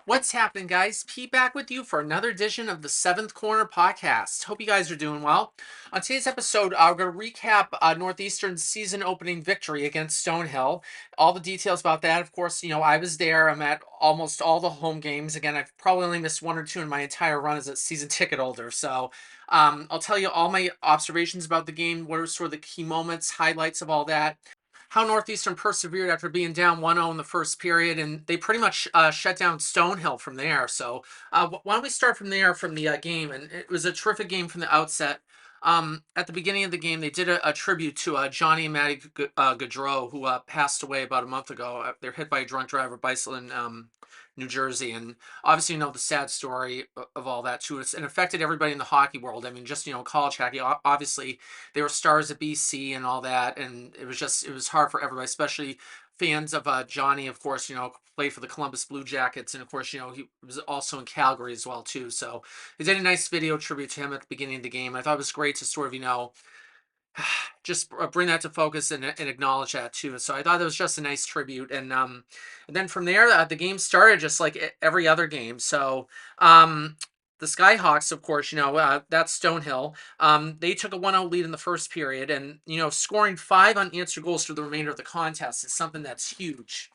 What's happening, guys? Pete back with you for another edition of the Seventh Corner podcast. Hope you guys are doing well. On today's episode, we're going to recap Northeastern's season opening victory against Stonehill. All the details about that, of course, I was there. I'm at almost all the home games. Again, I've probably only missed one or two in my entire run as a season ticket holder. So I'll tell you all my observations about the game, what are sort of the key moments, highlights of all that, how Northeastern persevered after being down 1-0 in the first period, and they pretty much shut down Stonehill from there. So why don't we start from there, from the game? And it was a terrific game from the outset. At the beginning of the game, they did a tribute to Johnny and Maddie Gaudreau, who passed away about a month ago. They're hit by a drunk driver bicycle in New Jersey, and obviously the sad story of all that too. It affected everybody in the hockey world. I mean, just college hockey. Obviously, they were stars at BC and all that, and it was hard for everybody, especially fans of Johnny. Of course, played for the Columbus Blue Jackets, and of course, he was also in Calgary as well too. So they did a nice video tribute to him at the beginning of the game. I thought it was great to sort of just bring that to focus and acknowledge that too. So I thought it was just a nice tribute, and then from there, the game started just like every other game. So the Skyhawks, of course, that's Stonehill. They took a 1-0 lead in the first period, and scoring 5 unanswered goals through the remainder of the contest is something that's huge.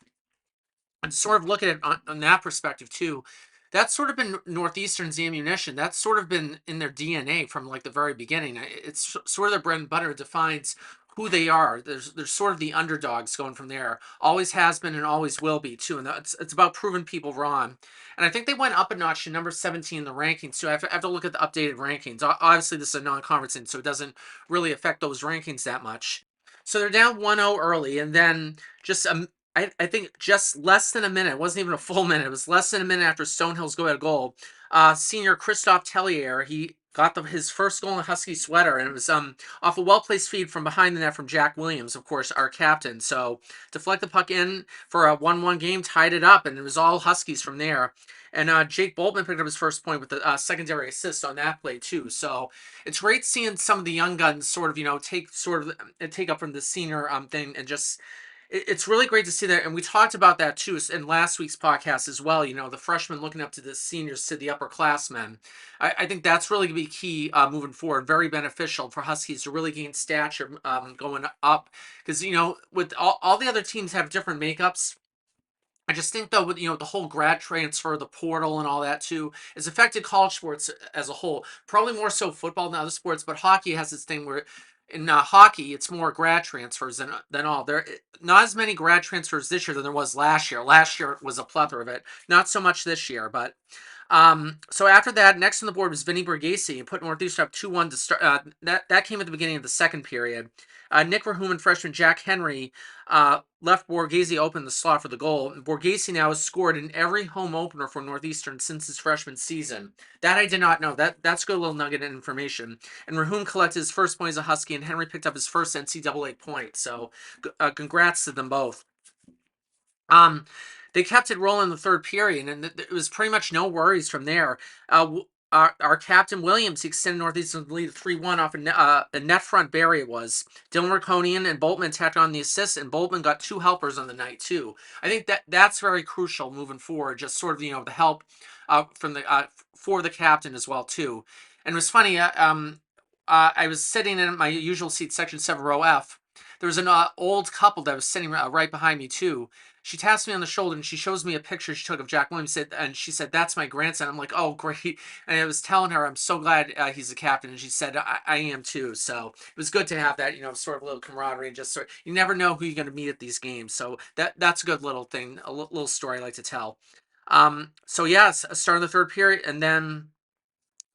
And sort of look at it on that perspective too. That's sort of been Northeastern's ammunition. That's sort of been in their DNA from like the very beginning. It's sort of their bread and butter. It defines who they are. There's sort of the underdogs going from there. Always has been and always will be too. And it's about proving people wrong. And I think they went up a notch to number 17 in the rankings too. I have to look at the updated rankings. Obviously, this is a non-conference thing, so it doesn't really affect those rankings that much. So they're down 1-0 early, and then just I think just less than a minute, it wasn't even a full minute, it was less than a minute after Stonehill's go at a goal, senior Christophe Tellier, he got his first goal in a Husky sweater, and it was off a well-placed feed from behind the net from Jack Williams, of course, our captain. So deflect the puck in for a 1-1 game, tied it up, and it was all Huskies from there. And Jake Boltman picked up his first point with the secondary assist on that play too. So it's great seeing some of the young guns sort of take up from the senior thing, and just it's really great to see that. And we talked about that too in last week's podcast as well. The freshmen looking up to the seniors, to the upperclassmen. I think that's really going to be key moving forward. Very beneficial for Huskies to really gain stature going up. Because, with all the other teams have different makeups. I just think though, with the whole grad transfer, the portal, and all that too, has affected college sports as a whole. Probably more so football than other sports, but hockey has this thing where in hockey it's more grad transfers than all. There not as many grad transfers this year than there was last year. Last year was a plethora of it. Not so much this year, but so after that, next on the board was Vinny Borghese and put Northeastern up 2-1 to start. That came at the beginning of the second period. Nick Verhoom and freshman Jack Henry left Borghese open the slot for the goal. Borghese now has scored in every home opener for Northeastern since his freshman season. That I did not know. That's a good little nugget of information. And Verhoom collected his first point as a Husky, and Henry picked up his first NCAA point. So congrats to them both. Um, they kept it rolling in the third period, and it was pretty much no worries from there. Our captain Williams, he extended Northeastern's lead to 3-1 off a net front barrier. It was Dylan Raconian and Boltman tacked on the assist, and Boltman got 2 helpers on the night too. I think that's very crucial moving forward. Just sort of the help from the for the captain as well too. And it was funny. I was sitting in my usual seat, section 7, row F. There was an old couple that was sitting right behind me too. She taps me on the shoulder and she shows me a picture she took of Jack Williams, and she said, "That's my grandson." I'm like, "Oh, great!" And I was telling her, "I'm so glad he's a captain," and she said, "I am too." So it was good to have that, sort of little camaraderie, and just you never know who you're going to meet at these games. So that's a good little thing, a little story I like to tell. So yes, start of the third period, and then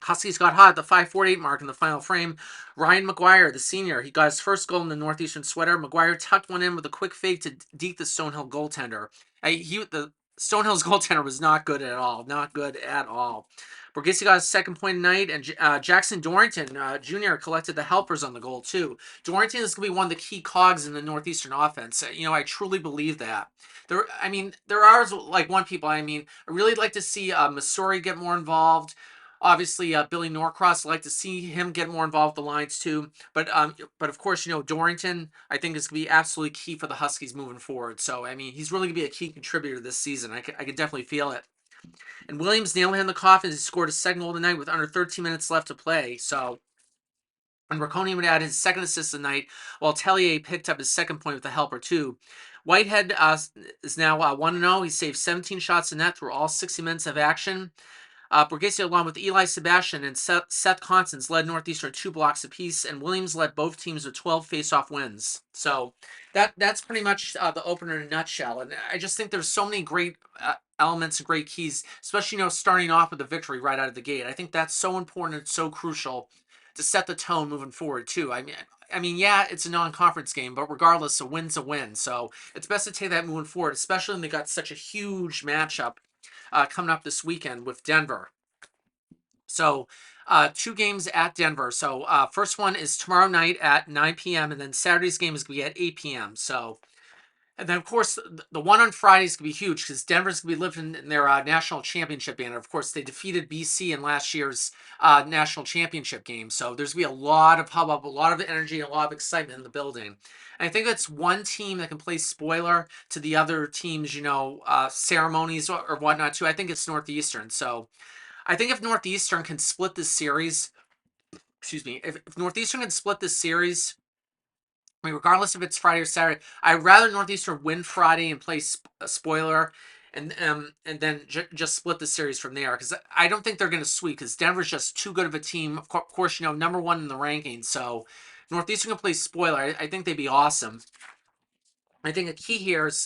Huskies got hot at the 5:48 mark in the final frame. Ryan McGuire, the senior, he got his first goal in the Northeastern sweater. McGuire tucked one in with a quick fake to deke the Stonehill goaltender. The Stonehill's goaltender was not good at all. Not good at all. Borghese got his second point tonight, and Jackson Dorrington Jr. collected the helpers on the goal too. Dorrington is going to be one of the key cogs in the Northeastern offense. I truly believe that. There are like one people. I really like to see Missouri get more involved. Obviously, Billy Norcross, I'd like to see him get more involved with the lines too. But of course, Dorrington, I think is going to be absolutely key for the Huskies moving forward. So, he's really going to be a key contributor this season. I can definitely feel it. And Williams nailed him in the coffin as he scored his second goal of the night with under 13 minutes left to play. So, and Racconi would add his second assist of the night, while Tellier picked up his second point with a helper too. Whitehead is now 1-0. He saved 17 shots in net through all 60 minutes of action. Borghese, along with Eli Sebastian and Seth Constance, led Northeastern 2 blocks apiece, and Williams led both teams with 12 face-off wins. So that's pretty much the opener in a nutshell. And I just think there's so many great elements and great keys, especially starting off with a victory right out of the gate. I think that's so important and so crucial to set the tone moving forward too. I mean, yeah, it's a non-conference game, but regardless, a win's a win. So it's best to take that moving forward, especially when they got such a huge matchup coming up this weekend with Denver. So, 2 games at Denver. So, first one is tomorrow night at 9 p.m., and then Saturday's game is going to be at 8 p.m. So, and then, of course, the one on Friday is going to be huge because Denver's going to be living in their national championship banner. Of course, they defeated BC in last year's national championship game. So there's going to be a lot of hubbub, a lot of energy, a lot of excitement in the building. And I think that's one team that can play spoiler to the other teams, ceremonies or whatnot, too. I think it's Northeastern. So I think if Northeastern can split this series, excuse me, if Northeastern can split this series, I mean, regardless if it's Friday or Saturday, I'd rather Northeastern win Friday and play a spoiler, and then just split the series from there because I don't think they're going to sweep because Denver's just too good of a team. Of course, number one in the rankings, so Northeastern can play spoiler. I think they'd be awesome. I think a key here is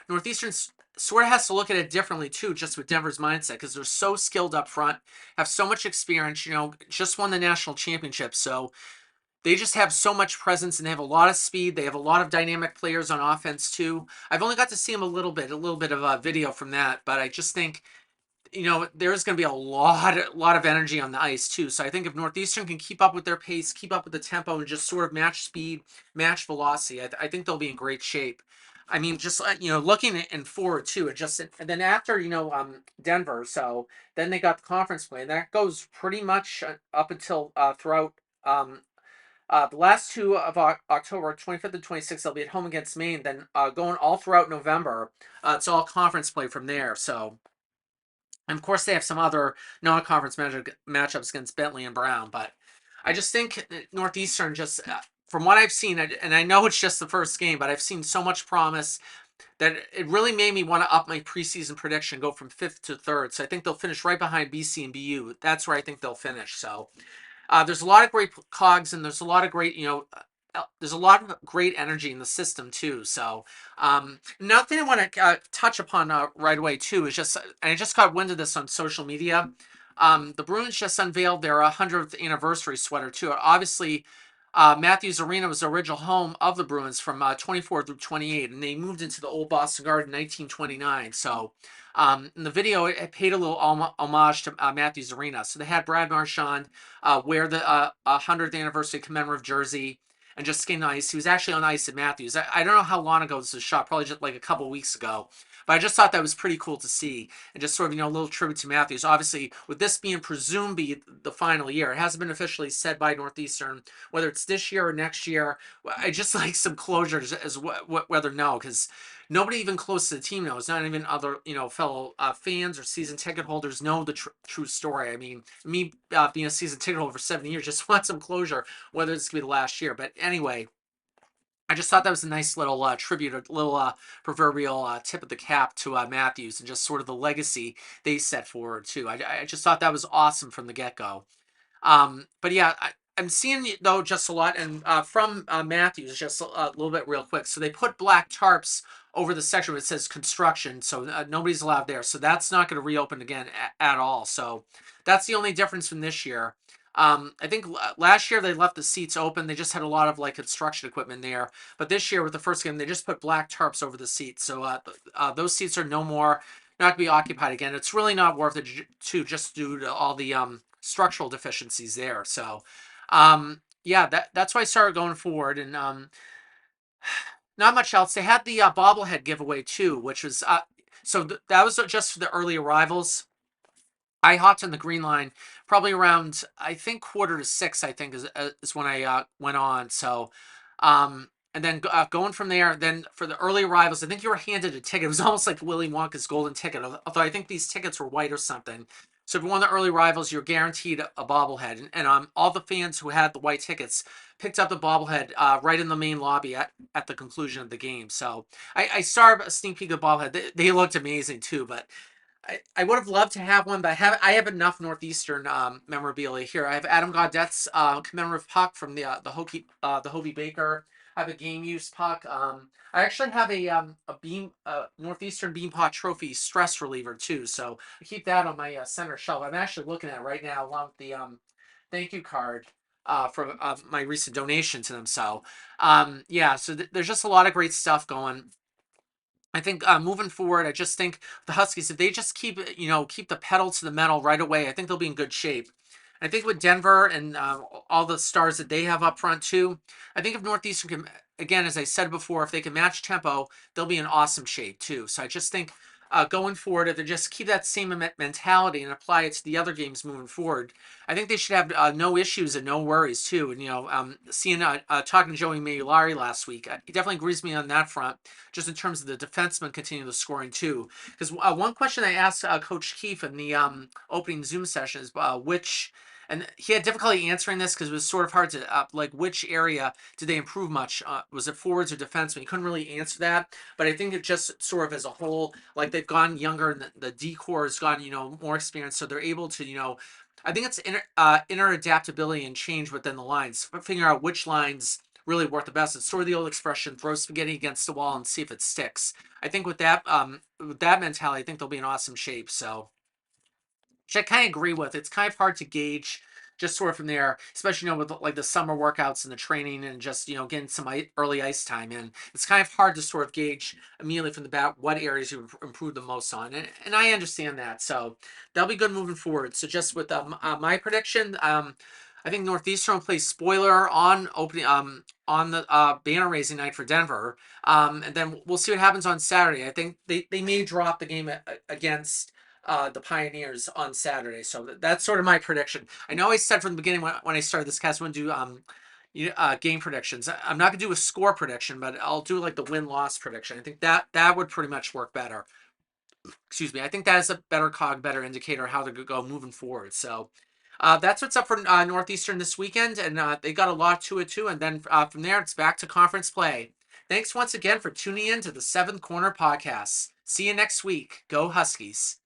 Northeastern sort of has to look at it differently too, just with Denver's mindset because they're so skilled up front, have so much experience. Just won the national championship, so they just have so much presence and they have a lot of speed. They have a lot of dynamic players on offense too. I've only got to see them a little bit of a video from that, but I just think there's going to be a lot of energy on the ice too. So I think if Northeastern can keep up with their pace, keep up with the tempo, and just sort of match speed, match velocity, I think they'll be in great shape. I mean, just looking and forward too. It just and then after Denver, so then they got the conference play, and that goes pretty much up until throughout the last two of October, 25th and 26th, they'll be at home against Maine. Then going all throughout November, it's all conference play from there. So, and of course, they have some other non-conference matchups against Bentley and Brown. But I just think Northeastern, just from what I've seen, and I know it's just the first game, but I've seen so much promise that it really made me want to up my preseason prediction, go from fifth to third. So I think they'll finish right behind BC and BU. That's where I think they'll finish. So there's a lot of great cogs, and there's a lot of great, there's a lot of great energy in the system too. So another thing I want to touch upon right away too is just, and I just got wind of this on social media. The Bruins just unveiled their 100th anniversary sweater too. Obviously, Matthews Arena was the original home of the Bruins from 24 through 28, and they moved into the old Boston Garden in 1929. So in the video, it paid a little homage to Matthews Arena. So they had Brad Marchand wear the 100th anniversary commemorative jersey and just skate on ice. He was actually on ice at Matthews. I don't know how long ago this was shot, probably just like a couple weeks ago. But I just thought that was pretty cool to see, and just sort of a little tribute to Matthews. Obviously, with this being presumed be the final year, it hasn't been officially said by Northeastern whether it's this year or next year. I just like some closure as whether no, because nobody even close to the team knows. Not even other fellow fans or season ticket holders know the true story. I mean, me being a season ticket holder for 7 years, just want some closure whether it's gonna be the last year. But anyway, I just thought that was a nice little tribute, a little proverbial tip of the cap to Matthews and just sort of the legacy they set forward too. I just thought that was awesome from the get go. But yeah, I'm seeing though just a lot, and from Matthews, just a little bit real quick. So they put black tarps over the section where it says construction, so nobody's allowed there. So that's not going to reopen again at all. So that's the only difference from this year. I think last year they left the seats open. They just had a lot of like construction equipment there. But this year with the first game, they just put black tarps over the seats. So those seats are no more, not to be occupied again. It's really not worth it to just due to all the structural deficiencies there. So yeah, that's why I started going forward. And not much else. They had the bobblehead giveaway too, which was that was just for the early arrivals. I hopped on the green line probably around, I think, 5:45. I think is when I went on. So And then going from there, then for the early arrivals, I think you were handed a ticket. It was almost like Willy Wonka's golden ticket, although I think these tickets were white or something. So if you won the early arrivals, you're guaranteed a bobblehead. And all the fans who had the white tickets picked up the bobblehead right in the main lobby at the conclusion of the game. So I saw a sneak peek of the bobblehead. They looked amazing too, but I would have loved to have one, but I have enough Northeastern memorabilia here. I have Adam Gaudette's commemorative puck from the Hobie Baker. I have a game use puck. I actually have a Northeastern Beanpot Trophy stress reliever too, so I keep that on my center shelf. I'm actually looking at it right now along with the thank you card for my recent donation to them. So yeah, so there's just a lot of great stuff going. I think moving forward, I just think the Huskies, if they just keep the pedal to the metal right away, I think they'll be in good shape. I think with Denver and all the stars that they have up front too, I think if Northeastern can, again, as I said before, if they can match tempo, they'll be in awesome shape too. So I just think going forward, if they just keep that same mentality and apply it to the other games moving forward, I think they should have no issues and no worries too. And seeing talking to Joey Mayulari last week, he definitely agrees with me on that front, just in terms of the defensemen continuing the scoring too. Because one question I asked Coach Keefe in the opening Zoom session is which. And he had difficulty answering this because it was sort of hard to like which area did they improve much? Was it forwards or defensemen? He couldn't really answer that, but I think it just sort of as a whole, like they've gone younger and the decor has gone more experienced, so they're able to I think it's inner adaptability and change within the lines, figure out which lines really work the best. It's sort of the old expression, throw spaghetti against the wall and see if it sticks. I think with that mentality, I think they'll be in awesome shape. So which I kind of agree with. It's kind of hard to gauge just sort of from there, especially with like the summer workouts and the training and just getting some early ice time in. It's kind of hard to sort of gauge immediately from the bat what areas you improve the most on, and I understand that. So that'll be good moving forward. So just with my prediction, I think Northeastern will play spoiler on opening on the banner raising night for Denver, and then we'll see what happens on Saturday. I think they may drop the game against the Pioneers on Saturday. So that's sort of my prediction. I know I said from the beginning when I started this cast, I want to do game predictions. I'm not gonna do a score prediction, but I'll do like the win-loss prediction. I think that would pretty much work better. Excuse me. I think that is a better indicator of how they're gonna go moving forward. So that's what's up for Northeastern this weekend, and they got a lot to it too. And then from there, it's back to conference play. Thanks once again for tuning in to the Seventh Corner podcast. See you next week. Go Huskies.